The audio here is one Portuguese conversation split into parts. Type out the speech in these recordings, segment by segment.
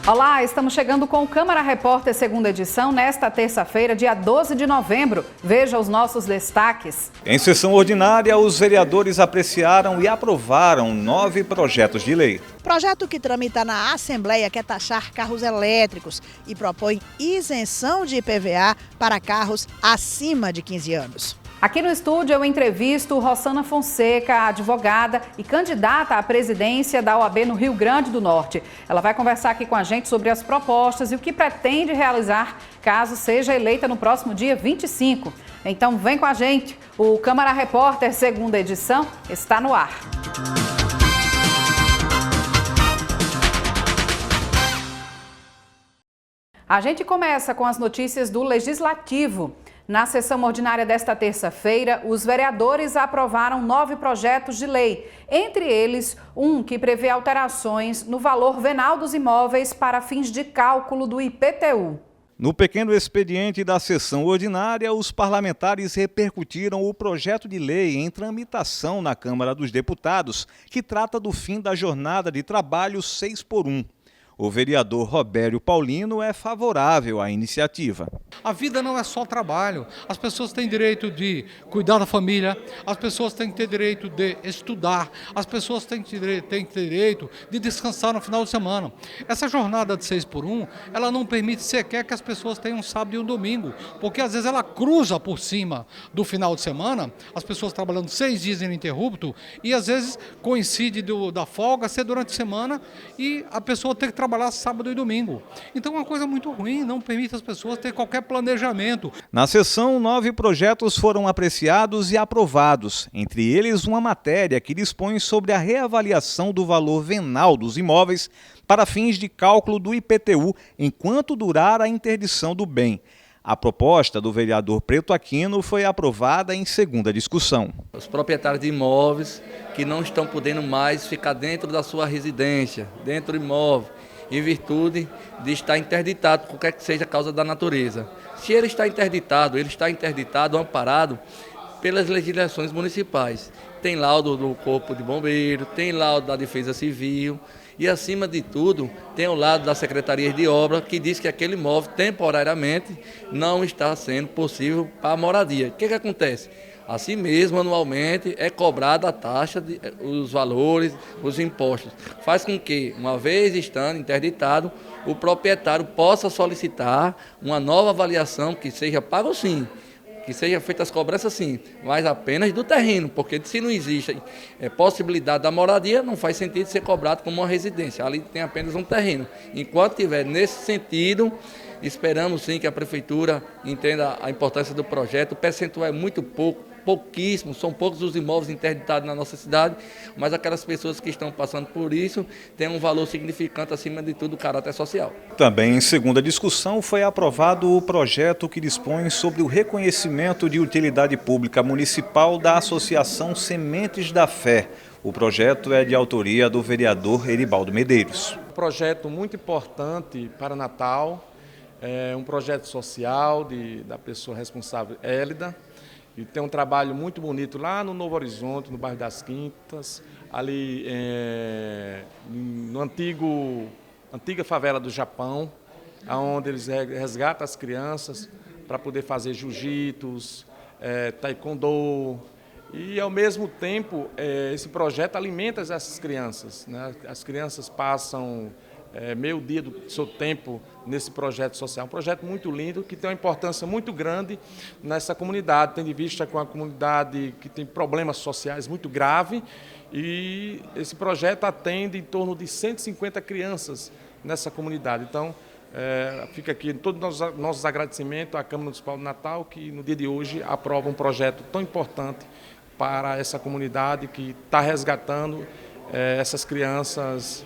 Olá, estamos chegando com o Câmara Repórter segunda edição nesta terça-feira, dia 12 de novembro. Veja os nossos destaques. Em sessão ordinária, os vereadores apreciaram e aprovaram 9 projetos de lei. Projeto que tramita na Assembleia quer taxar carros elétricos e propõe isenção de IPVA para carros acima de 15 anos. Aqui no estúdio eu entrevisto Rossana Fonseca, advogada e candidata à presidência da OAB no Rio Grande do Norte. Ela vai conversar aqui com a gente sobre as propostas e o que pretende realizar caso seja eleita no próximo dia 25. Então vem com a gente, o Câmara Repórter segunda edição está no ar. A gente começa com as notícias do Legislativo. Na sessão ordinária desta terça-feira, os vereadores aprovaram 9 projetos de lei, entre eles um que prevê alterações no valor venal dos imóveis para fins de cálculo do IPTU. No pequeno expediente da sessão ordinária, os parlamentares repercutiram o projeto de lei em tramitação na Câmara dos Deputados, que trata do fim da jornada de trabalho 6x1. O vereador Robério Paulino é favorável à iniciativa. A vida não é só trabalho. As pessoas têm direito de cuidar da família, as pessoas têm que ter direito de estudar, as pessoas têm que ter direito de descansar no final de semana. Essa jornada de 6x1, ela não permite sequer que as pessoas tenham um sábado e um domingo, porque às vezes ela cruza por cima do final de semana, as pessoas trabalhando 6 dias ininterrupto, e às vezes coincide da folga ser durante a semana e a pessoa ter que trabalhar sábado e domingo. Então é uma coisa muito ruim, não permite as pessoas ter qualquer planejamento. Na sessão, 9 projetos foram apreciados e aprovados, entre eles uma matéria que dispõe sobre a reavaliação do valor venal dos imóveis para fins de cálculo do IPTU enquanto durar a interdição do bem. A proposta do vereador Preto Aquino foi aprovada em segunda discussão. Os proprietários de imóveis que não estão podendo mais ficar dentro da sua residência, dentro do imóvel, em virtude de estar interditado, qualquer que seja a causa da natureza. Se ele está interditado, amparado pelas legislações municipais. Tem laudo do Corpo de Bombeiro, tem laudo da Defesa Civil e, acima de tudo, tem o laudo da Secretaria de Obra que diz que aquele imóvel, temporariamente, não está sendo possível para a moradia. O que acontece? Assim mesmo, anualmente, é cobrada a taxa, os valores, os impostos. Faz com que, uma vez estando interditado, o proprietário possa solicitar uma nova avaliação que seja pago sim, que sejam feitas as cobranças sim, mas apenas do terreno, porque se não existe possibilidade da moradia, não faz sentido ser cobrado como uma residência, ali tem apenas um terreno. Enquanto tiver nesse sentido, esperamos sim que a Prefeitura entenda a importância do projeto. O percentual é muito pouquíssimo, são poucos os imóveis interditados na nossa cidade, mas aquelas pessoas que estão passando por isso têm um valor significante, acima de tudo, o caráter social. Também em segunda discussão foi aprovado o projeto que dispõe sobre o reconhecimento de utilidade pública municipal da Associação Sementes da Fé. O projeto é de autoria do vereador Eribaldo Medeiros. Um projeto muito importante para Natal, é um projeto social da pessoa responsável, Hélida. E tem um trabalho muito bonito lá no Novo Horizonte, no bairro das Quintas, ali no antiga favela do Japão, onde eles resgatam as crianças para poder fazer jiu-jitsu, taekwondo. E, ao mesmo tempo, esse projeto alimenta essas crianças, né? As crianças passam meio dia do seu tempo nesse projeto social. Um projeto muito lindo, que tem uma importância muito grande nessa comunidade, tendo em vista com a comunidade que tem problemas sociais muito graves, e esse projeto atende em torno de 150 crianças nessa comunidade. Então, fica aqui todos os nossos agradecimentos à Câmara Municipal de Natal, que no dia de hoje aprova um projeto tão importante para essa comunidade que está resgatando essas crianças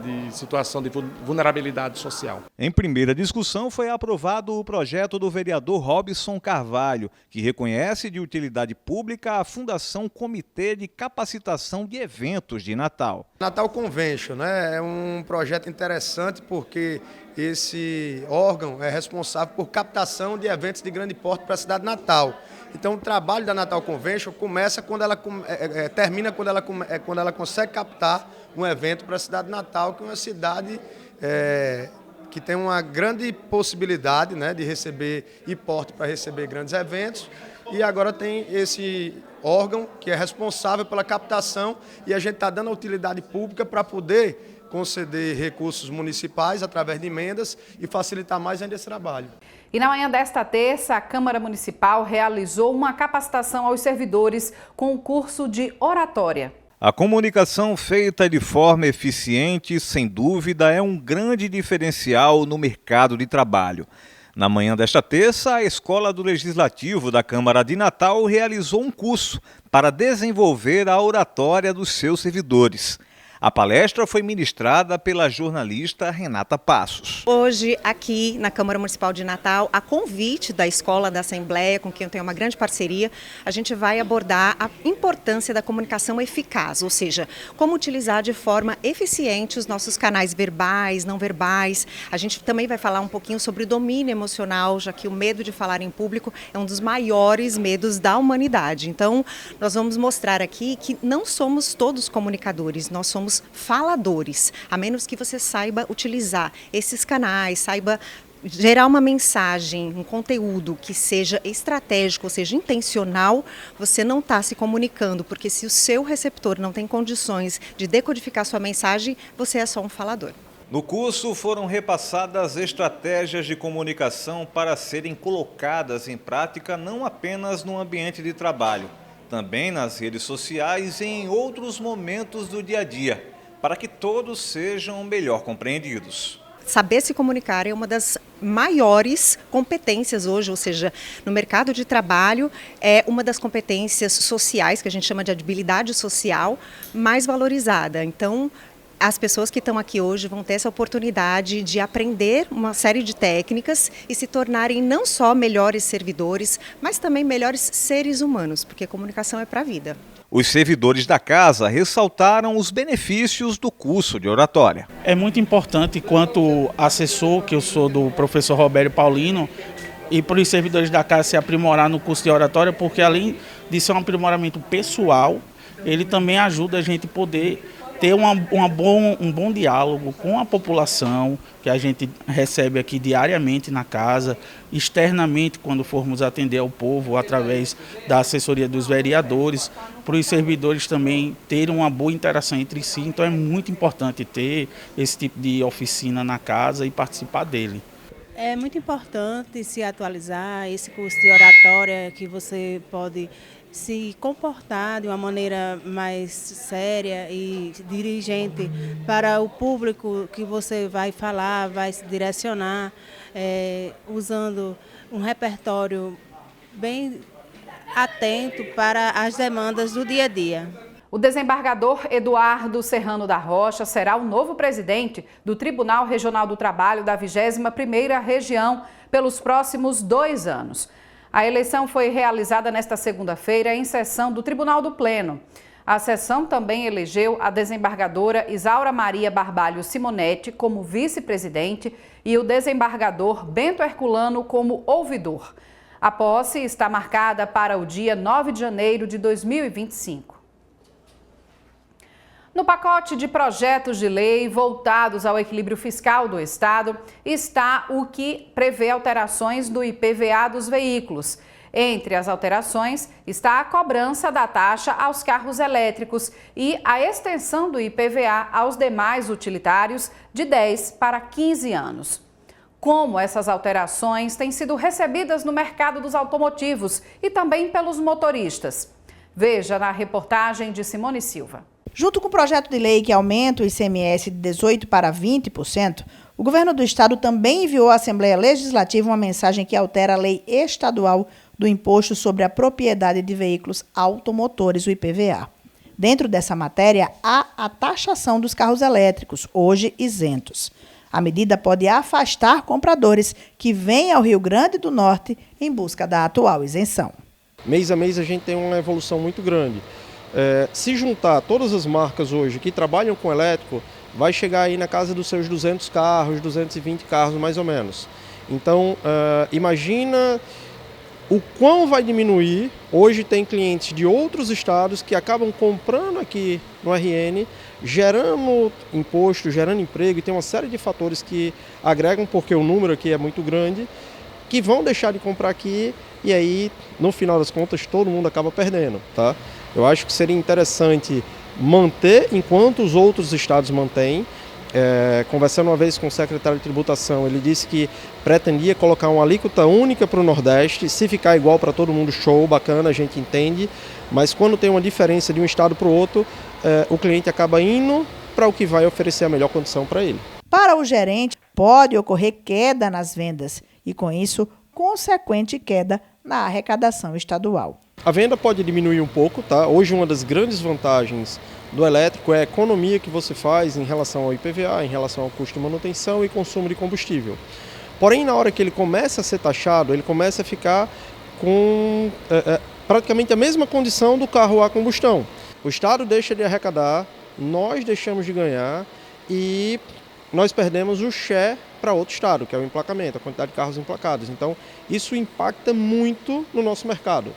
de situação de vulnerabilidade social. Em primeira discussão foi aprovado o projeto do vereador Robson Carvalho, que reconhece de utilidade pública a Fundação Comitê de Capacitação de Eventos de Natal. Natal Convention, né, é um projeto interessante porque esse órgão é responsável por captação de eventos de grande porte para a cidade de Natal. Então, o trabalho da Natal Convention começa quando ela termina quando ela consegue captar um evento para a cidade de Natal, que é uma cidade que tem uma grande possibilidade, né, de receber e porte para receber grandes eventos, e agora tem esse órgão que é responsável pela captação, e a gente está dando a utilidade pública para poder conceder recursos municipais através de emendas e facilitar mais ainda esse trabalho. E na manhã desta terça, a Câmara Municipal realizou uma capacitação aos servidores com o curso de oratória. A comunicação feita de forma eficiente, sem dúvida, é um grande diferencial no mercado de trabalho. Na manhã desta terça, a Escola do Legislativo da Câmara de Natal realizou um curso para desenvolver a oratória dos seus servidores. A palestra foi ministrada pela jornalista Renata Passos. Hoje, aqui na Câmara Municipal de Natal, a convite da Escola da Assembleia, com quem eu tenho uma grande parceria, a gente vai abordar a importância da comunicação eficaz, ou seja, como utilizar de forma eficiente os nossos canais verbais, não verbais. A gente também vai falar um pouquinho sobre o domínio emocional, já que o medo de falar em público é um dos maiores medos da humanidade. Então, nós vamos mostrar aqui que não somos todos comunicadores, nós somos faladores, a menos que você saiba utilizar esses canais, saiba gerar uma mensagem, um conteúdo que seja estratégico, ou seja, intencional, você não está se comunicando, porque se o seu receptor não tem condições de decodificar sua mensagem, você é só um falador. No curso foram repassadas estratégias de comunicação para serem colocadas em prática não apenas no ambiente de trabalho, também nas redes sociais e em outros momentos do dia a dia, para que todos sejam melhor compreendidos. Saber se comunicar é uma das maiores competências hoje, ou seja, no mercado de trabalho é uma das competências sociais, que a gente chama de habilidade social, mais valorizada. Então, as pessoas que estão aqui hoje vão ter essa oportunidade de aprender uma série de técnicas e se tornarem não só melhores servidores, mas também melhores seres humanos, porque comunicação é para a vida. Os servidores da casa ressaltaram os benefícios do curso de oratória. É muito importante, quanto assessor, que eu sou do professor Roberto Paulino, e para os servidores da casa se aprimorar no curso de oratória, porque além de ser um aprimoramento pessoal, ele também ajuda a gente poder ter um bom diálogo com a população, que a gente recebe aqui diariamente na casa, externamente quando formos atender ao povo, através da assessoria dos vereadores, para os servidores também terem uma boa interação entre si. Então é muito importante ter esse tipo de oficina na casa e participar dele. É muito importante se atualizar, esse curso de oratória que você pode se comportar de uma maneira mais séria e dirigente para o público que você vai falar, vai se direcionar, usando um repertório bem atento para as demandas do dia a dia. O desembargador Eduardo Serrano da Rocha será o novo presidente do Tribunal Regional do Trabalho da 21ª Região pelos próximos 2 anos. A eleição foi realizada nesta segunda-feira em sessão do Tribunal do Pleno. A sessão também elegeu a desembargadora Isaura Maria Barbalho Simonetti como vice-presidente e o desembargador Bento Herculano como ouvidor. A posse está marcada para o dia 9 de janeiro de 2025. No pacote de projetos de lei voltados ao equilíbrio fiscal do Estado está o que prevê alterações do IPVA dos veículos. Entre as alterações está a cobrança da taxa aos carros elétricos e a extensão do IPVA aos demais utilitários de 10 para 15 anos. Como essas alterações têm sido recebidas no mercado dos automotivos e também pelos motoristas? Veja na reportagem de Simone Silva. Junto com o projeto de lei que aumenta o ICMS de 18% para 20%, o governo do estado também enviou à Assembleia Legislativa uma mensagem que altera a lei estadual do Imposto sobre a Propriedade de Veículos Automotores, o IPVA. Dentro dessa matéria, há a taxação dos carros elétricos, hoje isentos. A medida pode afastar compradores que vêm ao Rio Grande do Norte em busca da atual isenção. Mês a mês a gente tem uma evolução muito grande. Se juntar todas as marcas hoje que trabalham com elétrico, vai chegar aí na casa dos seus 200 carros, 220 carros mais ou menos. Então, imagina o quão vai diminuir. Hoje tem clientes de outros estados que acabam comprando aqui no RN gerando imposto, gerando emprego, e tem uma série de fatores que agregam, porque o número aqui é muito grande, que vão deixar de comprar aqui e aí, no final das contas, todo mundo acaba perdendo, tá? Eu acho que seria interessante manter enquanto os outros estados mantêm. Conversando uma vez com o secretário de tributação, ele disse que pretendia colocar uma alíquota única para o Nordeste. Se ficar igual para todo mundo, show, bacana, a gente entende, mas quando tem uma diferença de um estado para o outro, o cliente acaba indo para o que vai oferecer a melhor condição para ele. Para o gerente, pode ocorrer queda nas vendas e, com isso, consequente queda na arrecadação estadual. A venda pode diminuir um pouco, tá? Hoje uma das grandes vantagens do elétrico é a economia que você faz em relação ao IPVA, em relação ao custo de manutenção e consumo de combustível. Porém, na hora que ele começa a ser taxado, ele começa a ficar com praticamente a mesma condição do carro a combustão. O Estado deixa de arrecadar, nós deixamos de ganhar e nós perdemos o share para outro estado, que é o emplacamento, a quantidade de carros emplacados. Então, isso impacta muito no nosso mercado.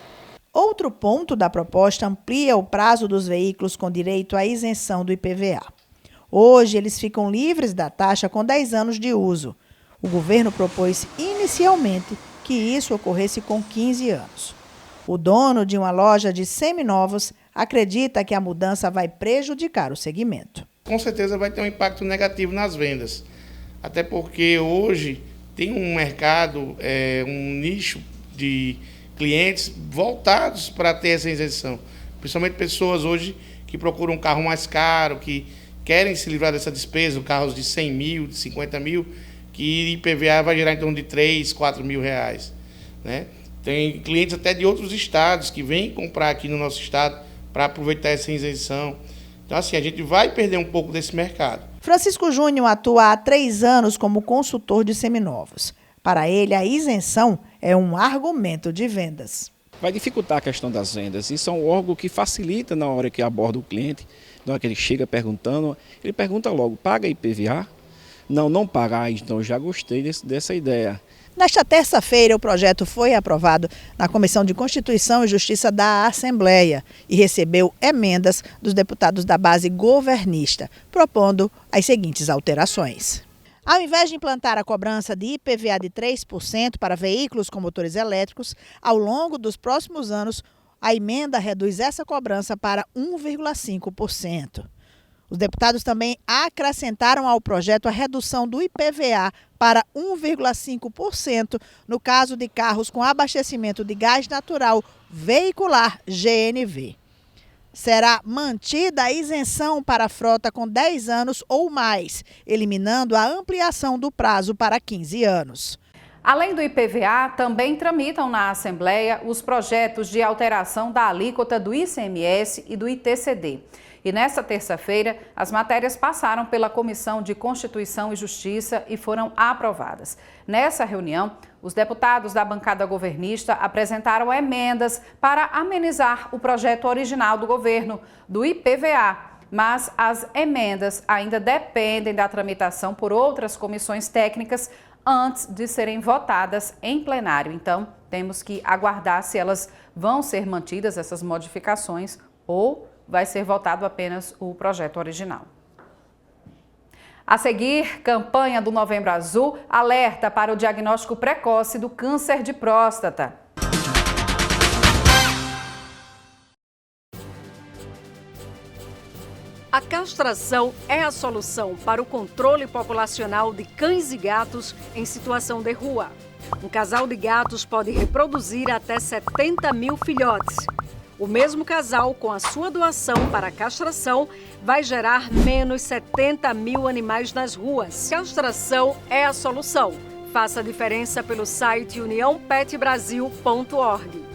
Outro ponto da proposta amplia o prazo dos veículos com direito à isenção do IPVA. Hoje, eles ficam livres da taxa com 10 anos de uso. O governo propôs inicialmente que isso ocorresse com 15 anos. O dono de uma loja de seminovos acredita que a mudança vai prejudicar o segmento. Com certeza vai ter um impacto negativo nas vendas, até porque hoje tem um mercado, um nicho de clientes voltados para ter essa isenção, principalmente pessoas hoje que procuram um carro mais caro, que querem se livrar dessa despesa, carros de 100 mil, de 50 mil, que IPVA vai gerar em torno de 3, 4 mil reais, né? Tem clientes até de outros estados que vêm comprar aqui no nosso estado para aproveitar essa isenção. Então, assim, a gente vai perder um pouco desse mercado. Francisco Júnior atua há 3 anos como consultor de seminovos. Para ele, a isenção é um argumento de vendas. Vai dificultar a questão das vendas. Isso é um órgão que facilita na hora que aborda o cliente, na hora que ele chega perguntando, ele pergunta logo, paga IPVA? Não, não paga. Então, eu já gostei dessa ideia. Nesta terça-feira, o projeto foi aprovado na Comissão de Constituição e Justiça da Assembleia e recebeu emendas dos deputados da base governista, propondo as seguintes alterações. Ao invés de implantar a cobrança de IPVA de 3% para veículos com motores elétricos, ao longo dos próximos anos, a emenda reduz essa cobrança para 1,5%. Os deputados também acrescentaram ao projeto a redução do IPVA para 1,5% no caso de carros com abastecimento de gás natural veicular GNV. Será mantida a isenção para a frota com 10 anos ou mais, eliminando a ampliação do prazo para 15 anos. Além do IPVA, também tramitam na Assembleia os projetos de alteração da alíquota do ICMS e do ITCD. E nesta terça-feira, as matérias passaram pela Comissão de Constituição e Justiça e foram aprovadas. Nessa reunião, os deputados da bancada governista apresentaram emendas para amenizar o projeto original do governo, do IPVA. Mas as emendas ainda dependem da tramitação por outras comissões técnicas antes de serem votadas em plenário. Então, temos que aguardar se elas vão ser mantidas, essas modificações, ou vai ser votado apenas o projeto original. A seguir, campanha do Novembro Azul alerta para o diagnóstico precoce do câncer de próstata. A castração é a solução para o controle populacional de cães e gatos em situação de rua. Um casal de gatos pode reproduzir até 70 mil filhotes. O mesmo casal, com a sua doação para a castração, vai gerar menos 70 mil animais nas ruas. Castração é a solução. Faça a diferença pelo site uniãopetbrasil.org.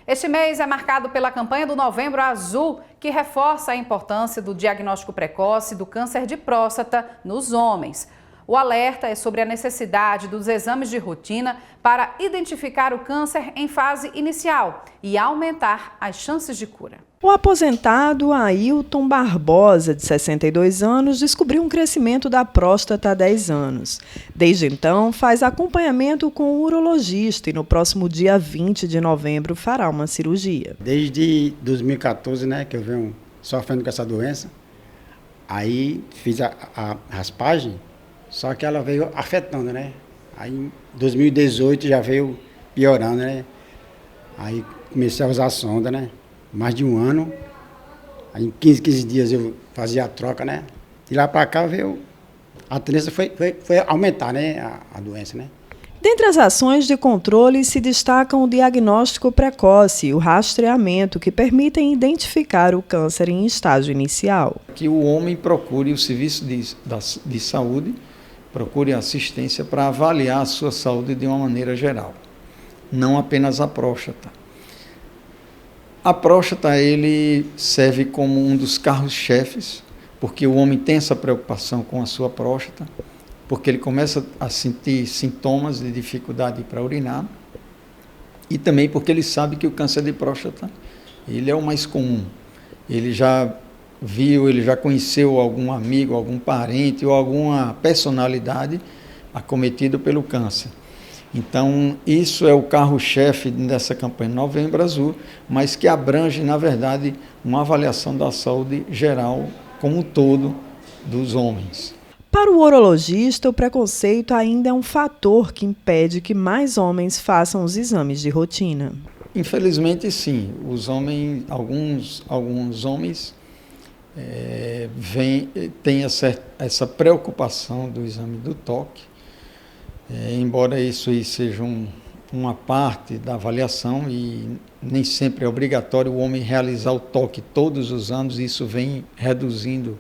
Este mês é marcado pela campanha do Novembro Azul, que reforça a importância do diagnóstico precoce do câncer de próstata nos homens. O alerta é sobre a necessidade dos exames de rotina para identificar o câncer em fase inicial e aumentar as chances de cura. O aposentado Ailton Barbosa, de 62 anos, descobriu um crescimento da próstata há 10 anos. Desde então, faz acompanhamento com o urologista e no próximo dia 20 de novembro fará uma cirurgia. Desde 2014, né, que eu venho sofrendo com essa doença, aí fiz a raspagem, só que ela veio afetando, né? Aí em 2018 já veio piorando, né? Aí comecei a usar a sonda, né? Mais de um ano, aí em 15 dias eu fazia a troca, né? De lá para cá veio, a tendência foi aumentar, né? A doença, né? Dentre as ações de controle se destacam o diagnóstico precoce e o rastreamento, que permitem identificar o câncer em estágio inicial. Que o homem procure o serviço de saúde, procure assistência para avaliar a sua saúde de uma maneira geral, não apenas a próstata. A próstata ele serve como um dos carros-chefes, porque o homem tem essa preocupação com a sua próstata, porque ele começa a sentir sintomas de dificuldade para urinar, e também porque ele sabe que o câncer de próstata ele é o mais comum. Ele já viu, ele já conheceu algum amigo, algum parente ou alguma personalidade acometido pelo câncer. Então, isso é o carro-chefe dessa campanha Novembro Azul, mas que abrange, na verdade, uma avaliação da saúde geral como um todo dos homens. Para o urologista, o preconceito ainda é um fator que impede que mais homens façam os exames de rotina. Infelizmente, sim. Os homens, alguns homens têm essa preocupação do exame do toque. Embora isso aí seja uma parte da avaliação e nem sempre é obrigatório o homem realizar o toque todos os anos, isso vem reduzindo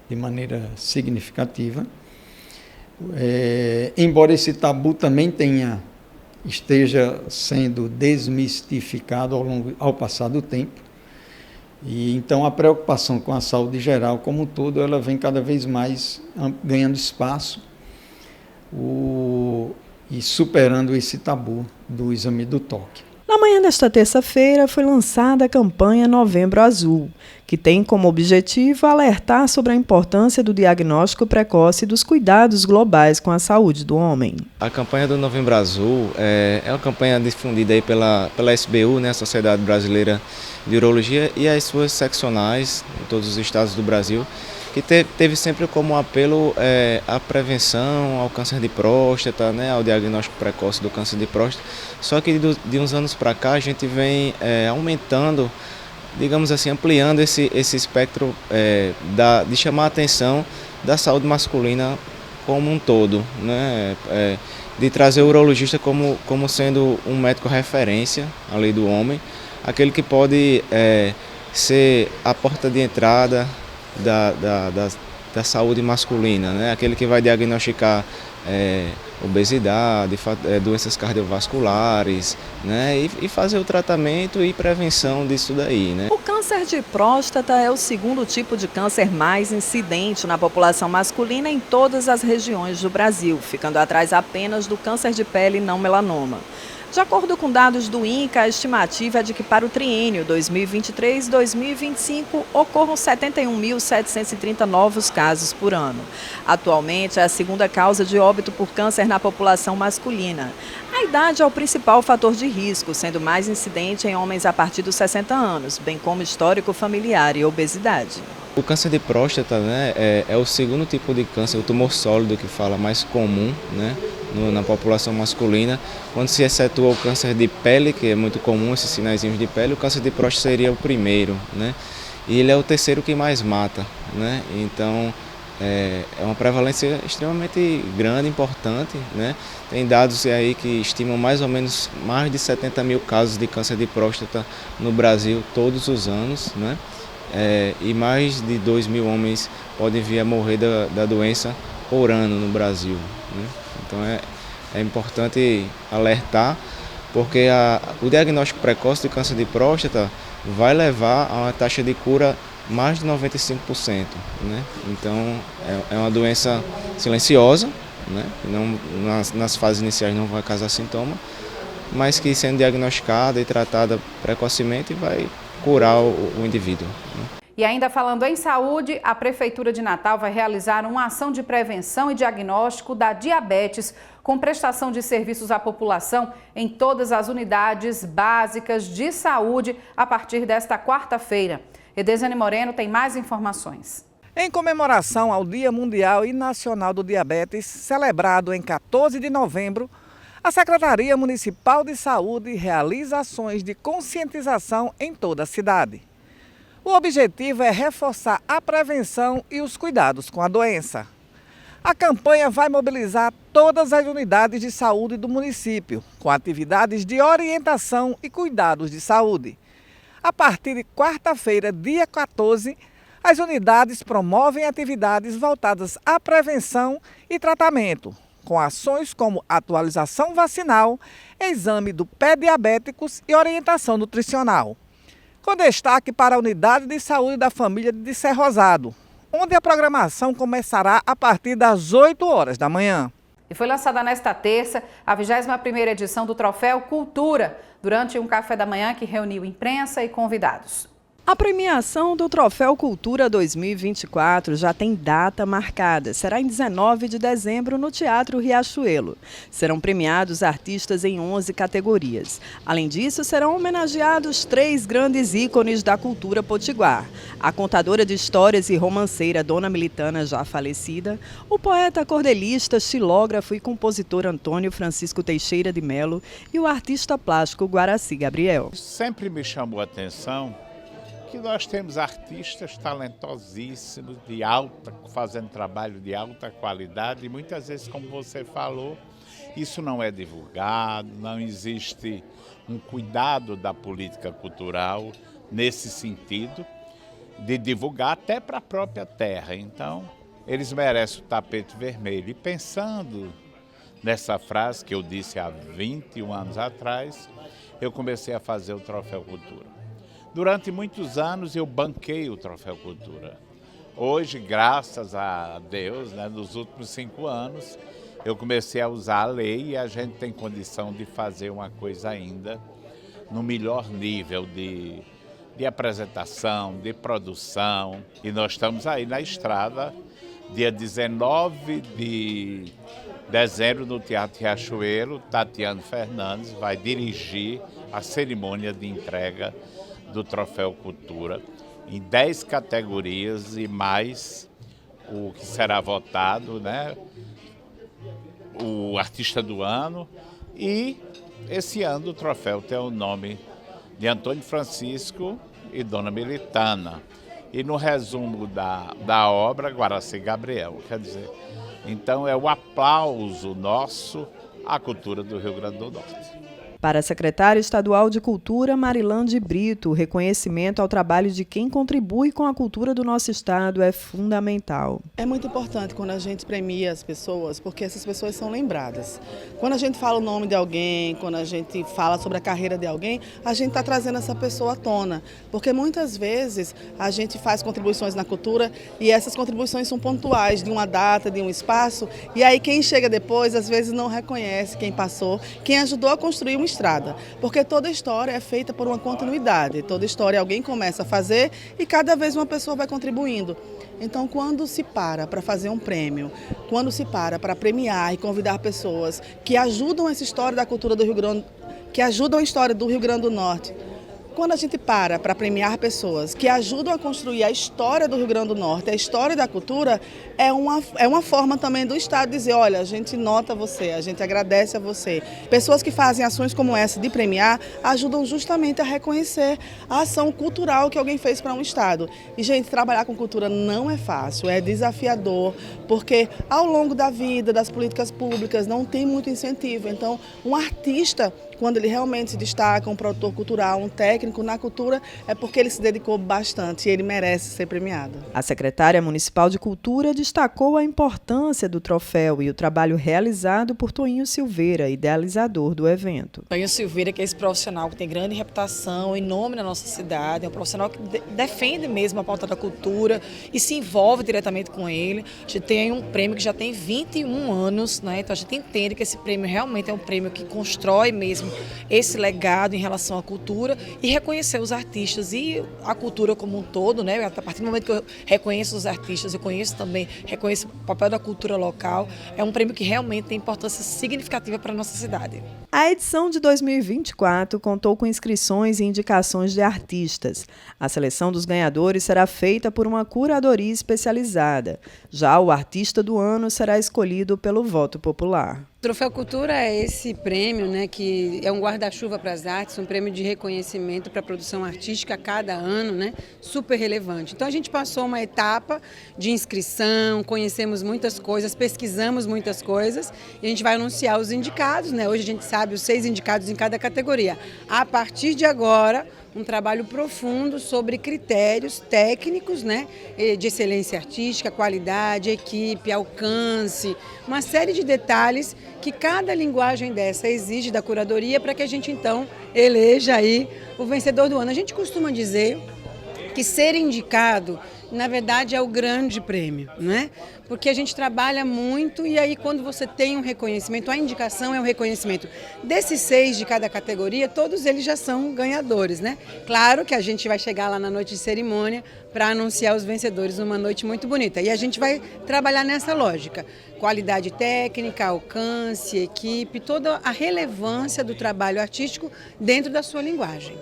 de maneira significativa. Embora esse tabu também esteja sendo desmistificado ao passar do tempo, e então a preocupação com a saúde geral como um todo, ela vem cada vez mais ganhando espaço e superando esse tabu do exame do toque. Na manhã desta terça-feira foi lançada a campanha Novembro Azul, que tem como objetivo alertar sobre a importância do diagnóstico precoce e dos cuidados globais com a saúde do homem. A campanha do Novembro Azul é uma campanha difundida aí pela SBU, né, a Sociedade Brasileira de Urologia, e as suas seccionais em todos os estados do Brasil, que teve sempre como apelo a prevenção ao câncer de próstata, né, ao diagnóstico precoce do câncer de próstata. Só que de uns anos para cá a gente vem aumentando, digamos assim, ampliando esse espectro de chamar a atenção da saúde masculina como um todo, né, de trazer o urologista como sendo um médico referência ali do homem, aquele que pode ser a porta de entrada da saúde masculina, né? Aquele que vai diagnosticar obesidade, doenças cardiovasculares, né? E fazer o tratamento e prevenção disso daí, né? O câncer de próstata é o segundo tipo de câncer mais incidente na população masculina em todas as regiões do Brasil, ficando atrás apenas do câncer de pele não melanoma. De acordo com dados do INCA, a estimativa é de que para o triênio 2023-2025 ocorram 71.730 novos casos por ano. Atualmente, é a segunda causa de óbito por câncer na população masculina. A idade é o principal fator de risco, sendo mais incidente em homens a partir dos 60 anos, bem como histórico familiar e obesidade. O câncer de próstata, né, é o segundo tipo de câncer, o tumor sólido que fala mais comum, né, na população masculina. Quando se excetua o câncer de pele, que é muito comum, esses sinaizinhos de pele, o câncer de próstata seria o primeiro, né, e ele é o terceiro que mais mata, né, então é uma prevalência extremamente grande, importante, né. Tem dados aí que estimam mais ou menos mais de 70 mil casos de câncer de próstata no Brasil todos os anos, né. E mais de 2.000 homens podem vir a morrer da doença por ano no Brasil, né? Então é importante alertar, porque o diagnóstico precoce de câncer de próstata vai levar a uma taxa de cura mais de 95%, né? Então é uma doença silenciosa, né? Não, nas fases iniciais não vai causar sintoma, mas que sendo diagnosticada e tratada precocemente vai curar o indivíduo. E ainda falando em saúde, a Prefeitura de Natal vai realizar uma ação de prevenção e diagnóstico da diabetes com prestação de serviços à população em todas as unidades básicas de saúde a partir desta quarta-feira. Edesiane Moreno tem mais informações. Em comemoração ao Dia Mundial e Nacional do Diabetes, celebrado em 14 de novembro, a Secretaria Municipal de Saúde realiza ações de conscientização em toda a cidade. O objetivo é reforçar a prevenção e os cuidados com a doença. A campanha vai mobilizar todas as unidades de saúde do município, com atividades de orientação e cuidados de saúde. A partir de quarta-feira, dia 14, as unidades promovem atividades voltadas à prevenção e tratamento, com ações como atualização vacinal, exame do pé diabéticos e orientação nutricional. Com destaque para a Unidade de Saúde da Família de Serra Rosado, onde a programação começará a partir das 8 horas da manhã. E foi lançada nesta terça a 21ª edição do Troféu Cultura, durante um café da manhã que reuniu imprensa e convidados. A premiação do Troféu Cultura 2024 já tem data marcada. Será em 19 de dezembro no Teatro Riachuelo. Serão premiados artistas em 11 categorias. Além disso, serão homenageados 3 grandes ícones da cultura potiguar. A contadora de histórias e romanceira Dona Militana, já falecida, o poeta cordelista, xilógrafo e compositor Antônio Francisco Teixeira de Melo e o artista plástico Guaraci Gabriel. Sempre me chamou a atenção que nós temos artistas talentosíssimos, fazendo trabalho de alta qualidade, e muitas vezes, como você falou, isso não é divulgado, não existe um cuidado da política cultural nesse sentido, de divulgar até para a própria terra. Então, eles merecem o tapete vermelho. E pensando nessa frase que eu disse há 21 anos atrás, eu comecei a fazer o Troféu Cultura. Durante muitos anos eu banquei o Troféu Cultura. Hoje, graças a Deus, nos últimos 5 anos, eu comecei a usar a lei e a gente tem condição de fazer uma coisa ainda no melhor nível de apresentação, de produção. E nós estamos aí na estrada, dia 19 de dezembro, no Teatro Riachuelo. Tatiana Fernandes vai dirigir a cerimônia de entrega do Troféu Cultura, em 10 categorias e mais o que será votado, o artista do ano, e esse ano o troféu tem o nome de Antônio Francisco e Dona Militana, e no resumo da obra, Guaraci Gabriel, quer dizer, então é o aplauso nosso à cultura do Rio Grande do Norte. Para a secretária estadual de Cultura, Marilande Brito, o reconhecimento ao trabalho de quem contribui com a cultura do nosso estado é fundamental. É muito importante quando a gente premia as pessoas, porque essas pessoas são lembradas. Quando a gente fala o nome de alguém, quando a gente fala sobre a carreira de alguém, a gente está trazendo essa pessoa à tona. Porque muitas vezes a gente faz contribuições na cultura e essas contribuições são pontuais, de uma data, de um espaço, e aí quem chega depois, às vezes não reconhece quem passou, quem ajudou a construir uma estrada, porque toda história é feita por uma continuidade, toda história alguém começa a fazer e cada vez uma pessoa vai contribuindo. Então, quando se para fazer um prêmio, quando se para premiar e convidar pessoas que ajudam essa história da cultura do Rio Grande, que ajudam a história do Rio Grande do Norte, quando a gente para premiar pessoas que ajudam a construir a história do Rio Grande do Norte, a história da cultura, é uma forma também do Estado dizer, olha, a gente nota você, a gente agradece a você. Pessoas que fazem ações como essa de premiar ajudam justamente a reconhecer a ação cultural que alguém fez para um Estado. E, gente, trabalhar com cultura não é fácil, é desafiador, porque ao longo da vida, das políticas públicas, não tem muito incentivo. Então, um artista, quando ele realmente se destaca, um produtor cultural, um técnico na cultura, é porque ele se dedicou bastante e ele merece ser premiado. A secretária municipal de Cultura destacou a importância do troféu e o trabalho realizado por Toinho Silveira, idealizador do evento. Toinho Silveira, que é esse profissional que tem grande reputação em nome da nossa cidade, é um profissional que defende mesmo a pauta da cultura e se envolve diretamente com ele. A gente tem um prêmio que já tem 21 anos, então a gente entende que esse prêmio realmente é um prêmio que constrói mesmo mesmo esse legado em relação à cultura e reconhecer os artistas e a cultura como um todo, né? A partir do momento que eu reconheço os artistas, eu reconheço o papel da cultura local, é um prêmio que realmente tem importância significativa para a nossa cidade. A edição de 2024 contou com inscrições e indicações de artistas. A seleção dos ganhadores será feita por uma curadoria especializada. Já o artista do ano será escolhido pelo voto popular. O Troféu Cultura é esse prêmio, né, que é um guarda-chuva para as artes, um prêmio de reconhecimento para a produção artística a cada ano, né, super relevante. Então a gente passou uma etapa de inscrição, conhecemos muitas coisas, pesquisamos muitas coisas e a gente vai anunciar os indicados, né? Hoje a gente sabe os 6 indicados em cada categoria. A partir de agora, um trabalho profundo sobre critérios técnicos, né, de excelência artística, qualidade, equipe, alcance, uma série de detalhes que cada linguagem dessa exige da curadoria para que a gente então eleja aí o vencedor do ano. A gente costuma dizer que ser indicado, na verdade, é o grande prêmio, né? Porque a gente trabalha muito e aí quando você tem um reconhecimento, a indicação é um reconhecimento. Desses 6 de cada categoria, todos eles já são ganhadores, né? Claro que a gente vai chegar lá na noite de cerimônia para anunciar os vencedores numa noite muito bonita. E a gente vai trabalhar nessa lógica. Qualidade técnica, alcance, equipe, toda a relevância do trabalho artístico dentro da sua linguagem.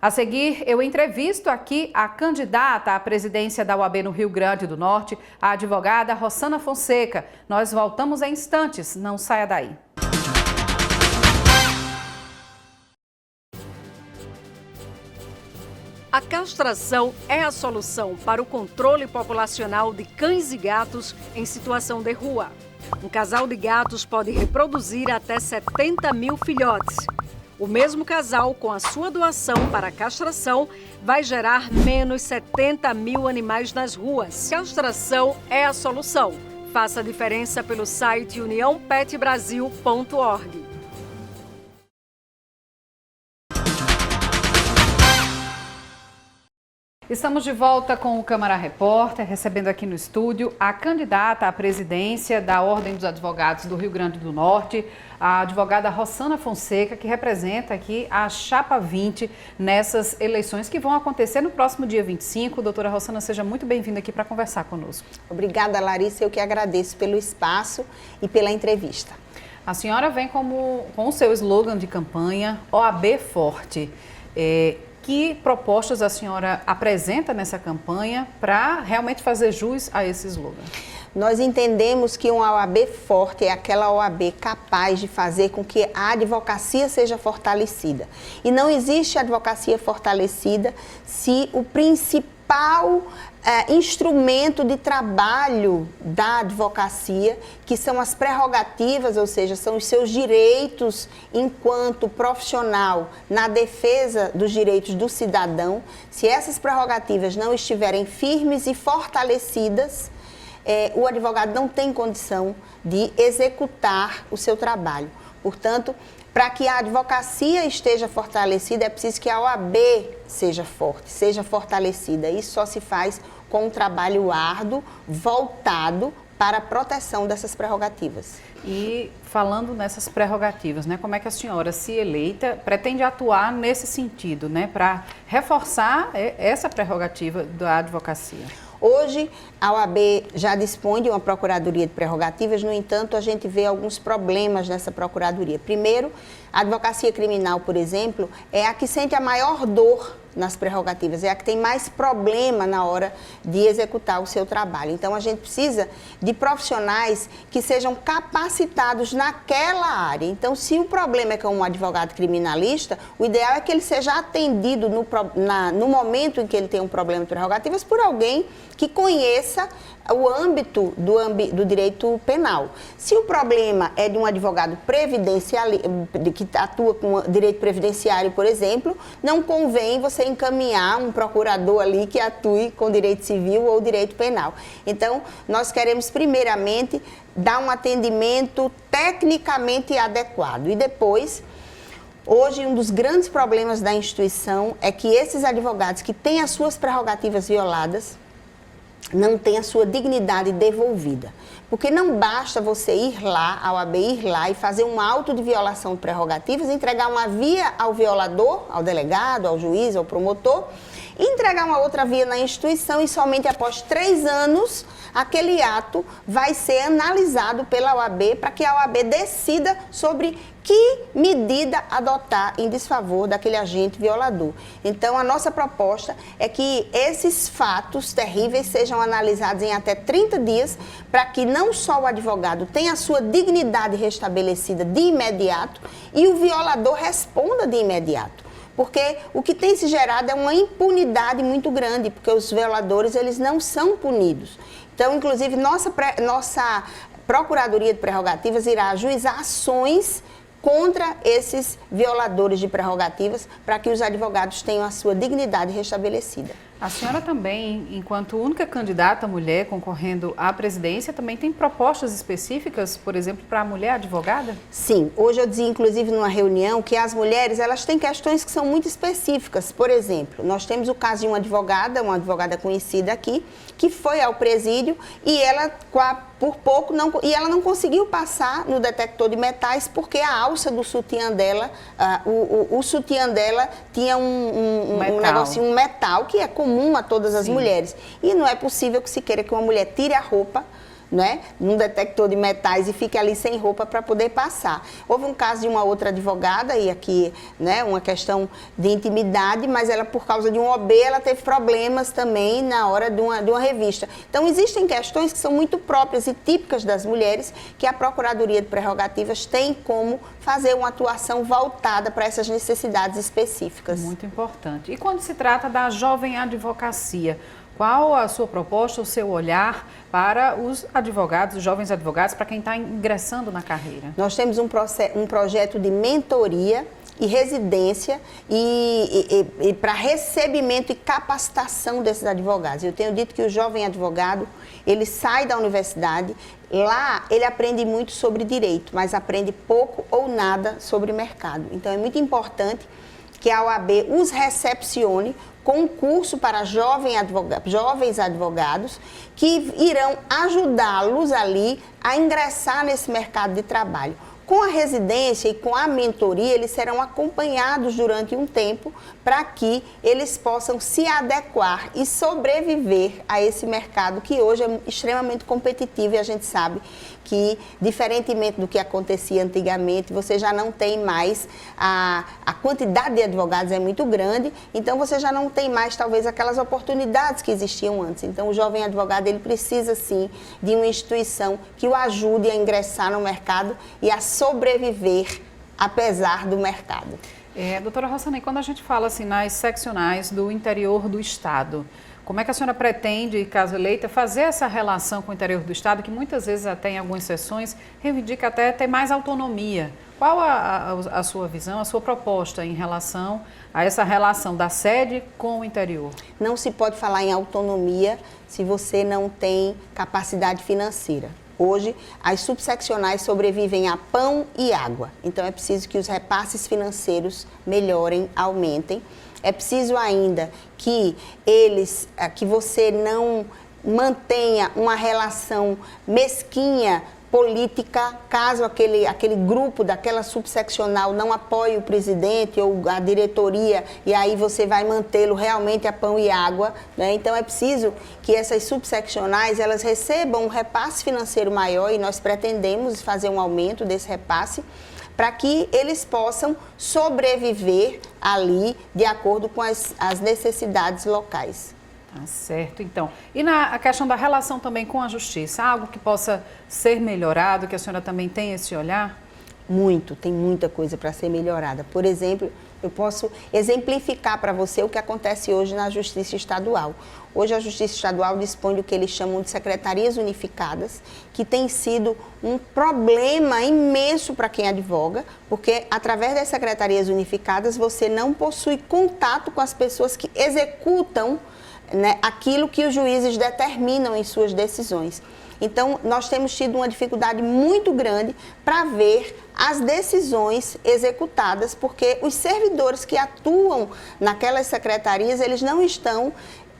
A seguir, eu entrevisto aqui a candidata à presidência da OAB no Rio Grande do Norte, a advogada Rossana Fonseca. Nós voltamos em instantes, não saia daí. A castração é a solução para o controle populacional de cães e gatos em situação de rua. Um casal de gatos pode reproduzir até 70 mil filhotes. O mesmo casal, com a sua doação para a castração, vai gerar menos 70 mil animais nas ruas. Castração é a solução. Faça a diferença pelo site uniãopetbrasil.org. Estamos de volta com o Câmara Repórter, recebendo aqui no estúdio a candidata à presidência da Ordem dos Advogados do Rio Grande do Norte, a advogada Rossana Fonseca, que representa aqui a Chapa 20 nessas eleições que vão acontecer no próximo dia 25. Doutora Rossana, seja muito bem-vinda aqui para conversar conosco. Obrigada, Larissa. Eu que agradeço pelo espaço e pela entrevista. A senhora vem com o seu slogan de campanha, OAB Forte. Que propostas a senhora apresenta nessa campanha para realmente fazer jus a esse slogan? Nós entendemos que uma OAB forte é aquela OAB capaz de fazer com que a advocacia seja fortalecida. E não existe advocacia fortalecida se o principal instrumento de trabalho da advocacia, que são as prerrogativas, ou seja, são os seus direitos enquanto profissional na defesa dos direitos do cidadão, se essas prerrogativas não estiverem firmes e fortalecidas, o advogado não tem condição de executar o seu trabalho. Portanto, para que a advocacia esteja fortalecida, é preciso que a OAB seja forte, seja fortalecida. Isso só se faz com um trabalho árduo, voltado para a proteção dessas prerrogativas. E falando nessas prerrogativas, né, como é que a senhora, se eleita, pretende atuar nesse sentido, né, para reforçar essa prerrogativa da advocacia? Hoje, a OAB já dispõe de uma procuradoria de prerrogativas, no entanto, a gente vê alguns problemas nessa procuradoria. Primeiro, a advocacia criminal, por exemplo, é a que sente a maior dor nas prerrogativas, é a que tem mais problema na hora de executar o seu trabalho. Então, a gente precisa de profissionais que sejam capacitados naquela área. Então, se o problema é com um advogado criminalista, o ideal é que ele seja atendido no momento em que ele tem um problema de prerrogativas por alguém que conheça o âmbito do direito penal. Se o problema é de um advogado previdenciário, que atua com direito previdenciário, por exemplo, não convém você encaminhar um procurador ali que atue com direito civil ou direito penal. Então, nós queremos primeiramente dar um atendimento tecnicamente adequado e depois, hoje, um dos grandes problemas da instituição é que esses advogados que têm as suas prerrogativas violadas, não tem a sua dignidade devolvida. Porque não basta você ir lá, a OAB ir lá e fazer um auto de violação de prerrogativas, entregar uma via ao violador, ao delegado, ao juiz, ao promotor, e entregar uma outra via na instituição e somente após 3 anos aquele ato vai ser analisado pela OAB para que a OAB decida sobre que medida adotar em desfavor daquele agente violador. Então, a nossa proposta é que esses fatos terríveis sejam analisados em até 30 dias para que não só o advogado tenha a sua dignidade restabelecida de imediato e o violador responda de imediato. Porque o que tem se gerado é uma impunidade muito grande, porque os violadores eles não são punidos. Então, inclusive, nossa Procuradoria de Prerrogativas irá ajuizar ações contra esses violadores de prerrogativas para que os advogados tenham a sua dignidade restabelecida. A senhora também, enquanto única candidata mulher concorrendo à presidência, também tem propostas específicas, por exemplo, para a mulher advogada? Sim, hoje eu dizia, inclusive, numa reunião, que as mulheres elas têm questões que são muito específicas. Por exemplo, nós temos o caso de uma advogada conhecida aqui, que foi ao presídio e ela, por pouco, ela não conseguiu passar no detector de metais porque a alça do sutiã dela, o sutiã dela tinha um negocinho, um metal, que é comum a todas as mulheres. E não é possível que se queira que uma mulher tire a roupa, né, num detector de metais e fique ali sem roupa para poder passar. Houve um caso de uma outra advogada, e aqui, né, uma questão de intimidade, mas ela, por causa de um OB, ela teve problemas também na hora de uma revista. Então, existem questões que são muito próprias e típicas das mulheres, que a Procuradoria de Prerrogativas tem como fazer uma atuação voltada para essas necessidades específicas. Muito importante. E quando se trata da jovem advocacia, qual a sua proposta, o seu olhar para os advogados, os jovens advogados, para quem está ingressando na carreira? Nós temos um projeto de mentoria e residência e para recebimento e capacitação desses advogados. Eu tenho dito que o jovem advogado, ele sai da universidade, lá ele aprende muito sobre direito, mas aprende pouco ou nada sobre mercado. Então é muito importante que a OAB os recepcione com um curso para jovens advogados que irão ajudá-los ali a ingressar nesse mercado de trabalho. Com a residência e com a mentoria, eles serão acompanhados durante um tempo para que eles possam se adequar e sobreviver a esse mercado que hoje é extremamente competitivo e a gente sabe que, diferentemente do que acontecia antigamente, você já não tem mais, a quantidade de advogados é muito grande, então você já não tem mais, talvez, aquelas oportunidades que existiam antes. Então, o jovem advogado, ele precisa, sim, de uma instituição que o ajude a ingressar no mercado e a sobreviver, apesar do mercado. Doutora Rossana, quando a gente fala assim nas seccionais do interior do Estado, como é que a senhora pretende, caso eleita, fazer essa relação com o interior do Estado, que muitas vezes até em algumas sessões reivindica até ter mais autonomia? Qual a sua visão, a sua proposta em relação a essa relação da sede com o interior? Não se pode falar em autonomia se você não tem capacidade financeira. Hoje, as subseccionais sobrevivem a pão e água. Então, é preciso que os repasses financeiros melhorem, aumentem. É preciso ainda que você não mantenha uma relação mesquinha política, caso aquele grupo daquela subseccional não apoie o presidente ou a diretoria, e aí você vai mantê-lo realmente a pão e água, né? Então é preciso que essas subseccionais elas recebam um repasse financeiro maior, e nós pretendemos fazer um aumento desse repasse para que eles possam sobreviver ali de acordo com as necessidades locais. Tá certo, então. E a questão da relação também com a justiça, algo que possa ser melhorado, que a senhora também tem esse olhar? Muito, tem muita coisa para ser melhorada. Por exemplo, eu posso exemplificar para você o que acontece hoje na Justiça Estadual. Hoje a Justiça Estadual dispõe do que eles chamam de secretarias unificadas, que tem sido um problema imenso para quem advoga, porque através das secretarias unificadas você não possui contato com as pessoas que executam, né, aquilo que os juízes determinam em suas decisões. Então, nós temos tido uma dificuldade muito grande para ver as decisões executadas, porque os servidores que atuam naquelas secretarias, eles não estão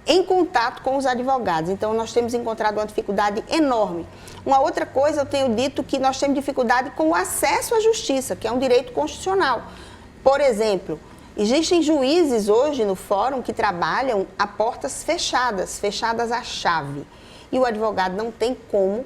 em contato com os advogados. Então, nós temos encontrado uma dificuldade enorme. Uma outra coisa, eu tenho dito que nós temos dificuldade com o acesso à justiça, que é um direito constitucional. Por exemplo, existem juízes hoje no fórum que trabalham a portas fechadas, fechadas à chave. E o advogado não tem como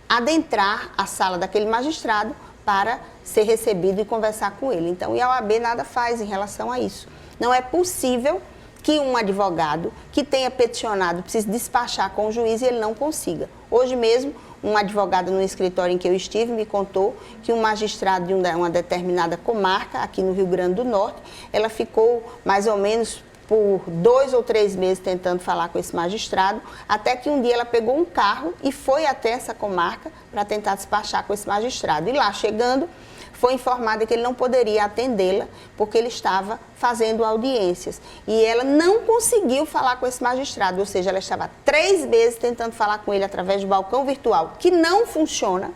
adentrar a sala daquele magistrado para ser recebido e conversar com ele. Então, a OAB nada faz em relação a isso. Não é possível que um advogado que tenha peticionado precise despachar com o juiz e ele não consiga. Hoje mesmo, um advogado no escritório em que eu estive me contou que um magistrado de uma determinada comarca, aqui no Rio Grande do Norte, ela ficou mais ou menos por 2 ou 3 meses tentando falar com esse magistrado, até que um dia ela pegou um carro e foi até essa comarca para tentar despachar com esse magistrado. E lá, chegando, foi informada que ele não poderia atendê-la porque ele estava fazendo audiências. E ela não conseguiu falar com esse magistrado, ou seja, ela estava 3 vezes tentando falar com ele através do balcão virtual, que não funciona.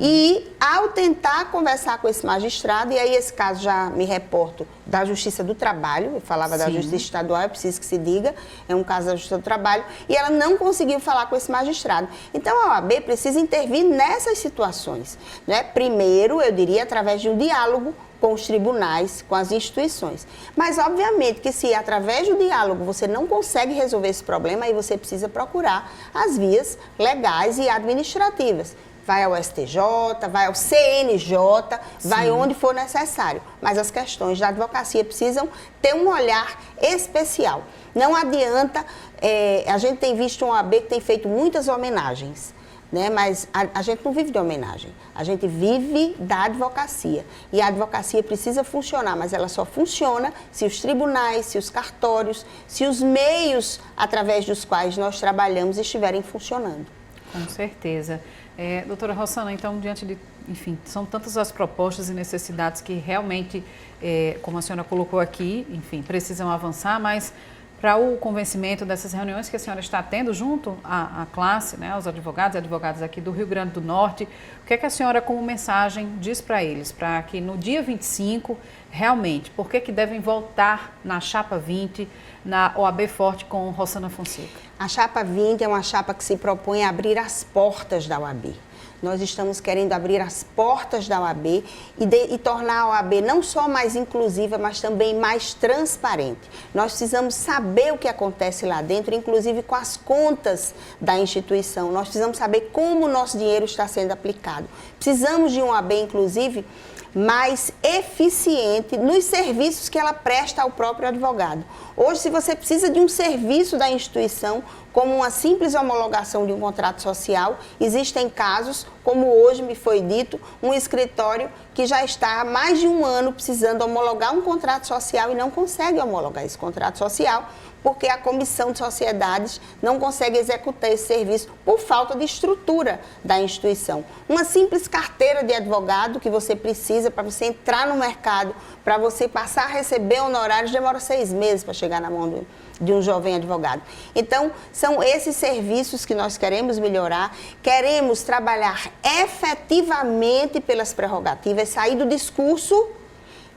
E ao tentar conversar com esse magistrado, e aí esse caso já me reporto da Justiça do Trabalho, eu falava da Justiça Estadual, eu preciso que se diga, é um caso da Justiça do Trabalho, e ela não conseguiu falar com esse magistrado. Então a OAB precisa intervir nessas situações, né? Primeiro, eu diria, através de um diálogo com os tribunais, com as instituições. Mas, obviamente, que se através do diálogo você não consegue resolver esse problema, aí você precisa procurar as vias legais e administrativas. Vai ao STJ, vai ao CNJ, vai onde for necessário. Mas as questões da advocacia precisam ter um olhar especial. Não adianta, a gente tem visto uma OAB que tem feito muitas homenagens, né? Mas a gente não vive de homenagem, a gente vive da advocacia. E a advocacia precisa funcionar, mas ela só funciona se os tribunais, se os cartórios, se os meios através dos quais nós trabalhamos estiverem funcionando. Com certeza. Doutora Rossana, então, diante de, enfim, são tantas as propostas e necessidades que realmente, como a senhora colocou aqui, enfim, precisam avançar, mas para o convencimento dessas reuniões que a senhora está tendo junto à classe, né, aos advogados e advogadas aqui do Rio Grande do Norte, o que é que a senhora, como mensagem, diz para eles, para que no dia 25, realmente, por que devem voltar na Chapa 20, na OAB Forte com Rossana Fonseca? A Chapa 20 é uma chapa que se propõe a abrir as portas da OAB. Nós estamos querendo abrir as portas da OAB e tornar a OAB não só mais inclusiva, mas também mais transparente. Nós precisamos saber o que acontece lá dentro, inclusive com as contas da instituição. Nós precisamos saber como o nosso dinheiro está sendo aplicado. Precisamos de uma OAB, inclusive, mais eficiente nos serviços que ela presta ao próprio advogado. Hoje, se você precisa de um serviço da instituição, como uma simples homologação de um contrato social, existem casos, como hoje me foi dito, um escritório que já está há mais de 1 ano precisando homologar um contrato social e não consegue homologar esse contrato social, porque a Comissão de Sociedades não consegue executar esse serviço por falta de estrutura da instituição. Uma simples carteira de advogado que você precisa para você entrar no mercado, para você passar a receber honorários, demora 6 meses para chegar na mão de um jovem advogado. Então, são esses serviços que nós queremos melhorar, queremos trabalhar efetivamente pelas prerrogativas, sair do discurso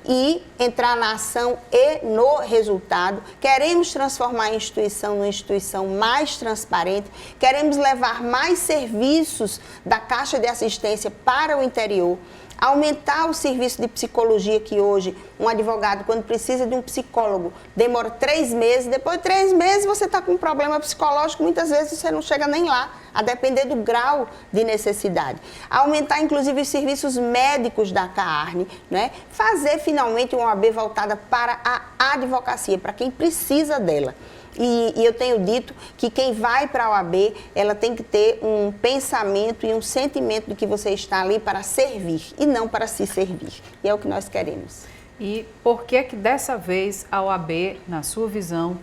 e entrar na ação e no resultado. Queremos transformar a instituição numa instituição mais transparente, queremos levar mais serviços da Caixa de Assistência para o interior, aumentar o serviço de psicologia, que hoje um advogado, quando precisa de um psicólogo, demora 3 meses, depois de 3 meses você está com um problema psicológico, muitas vezes você não chega nem lá, a depender do grau de necessidade. Aumentar, inclusive, os serviços médicos da CAARN, né? Fazer, finalmente, uma OAB voltada para a advocacia, para quem precisa dela. E eu tenho dito que quem vai para a OAB, ela tem que ter um pensamento e um sentimento de que você está ali para servir e não para se servir. E é o que nós queremos. E por que dessa vez a OAB, na sua visão,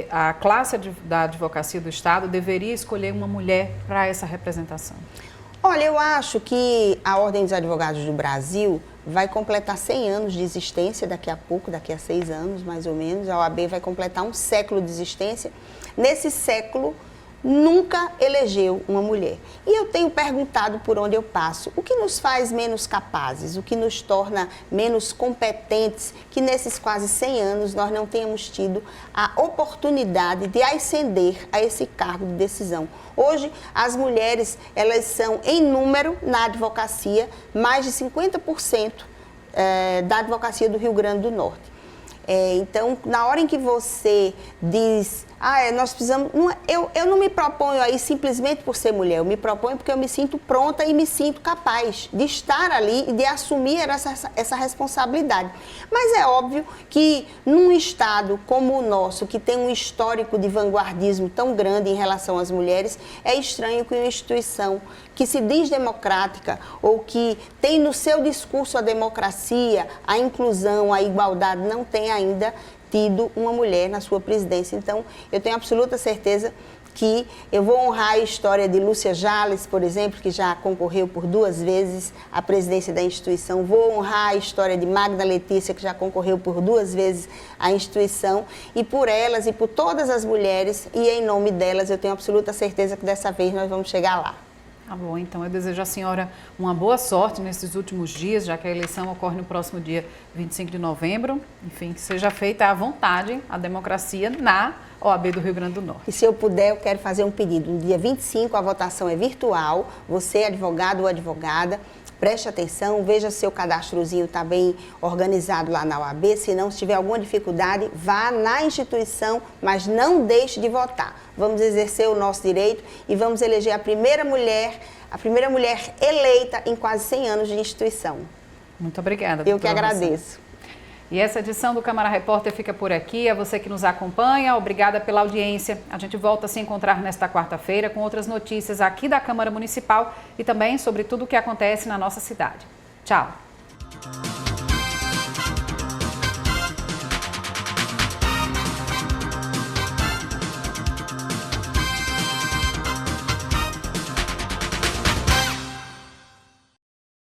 a classe da advocacia do Estado deveria escolher uma mulher para essa representação? Olha, eu acho que a Ordem dos Advogados do Brasil vai completar 100 anos de existência daqui a pouco, daqui a 6 anos mais ou menos. A OAB vai completar um século de existência. Nesse século, nunca elegeu uma mulher. E eu tenho perguntado por onde eu passo, o que nos faz menos capazes, o que nos torna menos competentes, que nesses quase 100 anos nós não tenhamos tido a oportunidade de ascender a esse cargo de decisão. Hoje, as mulheres, elas são, em número, na advocacia, mais de 50% da advocacia do Rio Grande do Norte. Então, na hora em que você diz, nós precisamos... Eu não me proponho aí simplesmente por ser mulher, eu me proponho porque eu me sinto pronta e me sinto capaz de estar ali e de assumir essa responsabilidade. Mas é óbvio que num estado como o nosso, que tem um histórico de vanguardismo tão grande em relação às mulheres, é estranho que uma instituição que se diz democrática ou que tem no seu discurso a democracia, a inclusão, a igualdade, não tenha ainda tido uma mulher na sua presidência. Então, eu tenho absoluta certeza que eu vou honrar a história de Lúcia Jales, por exemplo, que já concorreu por 2 vezes à presidência da instituição. Vou honrar a história de Magda Letícia, que já concorreu por 2 vezes à instituição. E por elas e por todas as mulheres, e em nome delas, eu tenho absoluta certeza que dessa vez nós vamos chegar lá. Tá bom, então eu desejo à senhora uma boa sorte nesses últimos dias, já que a eleição ocorre no próximo dia 25 de novembro. Enfim, que seja feita à vontade a democracia na OAB do Rio Grande do Norte. E se eu puder, eu quero fazer um pedido. No dia 25, a votação é virtual. Você, advogado ou advogada, preste atenção, veja se seu cadastrozinho está bem organizado lá na OAB. Se não, se tiver alguma dificuldade, vá na instituição, mas não deixe de votar. Vamos exercer o nosso direito e vamos eleger a primeira mulher eleita em quase 100 anos de instituição. Muito obrigada. Eu que agradeço. E essa edição do Câmara Repórter fica por aqui. A você que nos acompanha, obrigada pela audiência. A gente volta a se encontrar nesta quarta-feira com outras notícias aqui da Câmara Municipal e também sobre tudo o que acontece na nossa cidade. Tchau.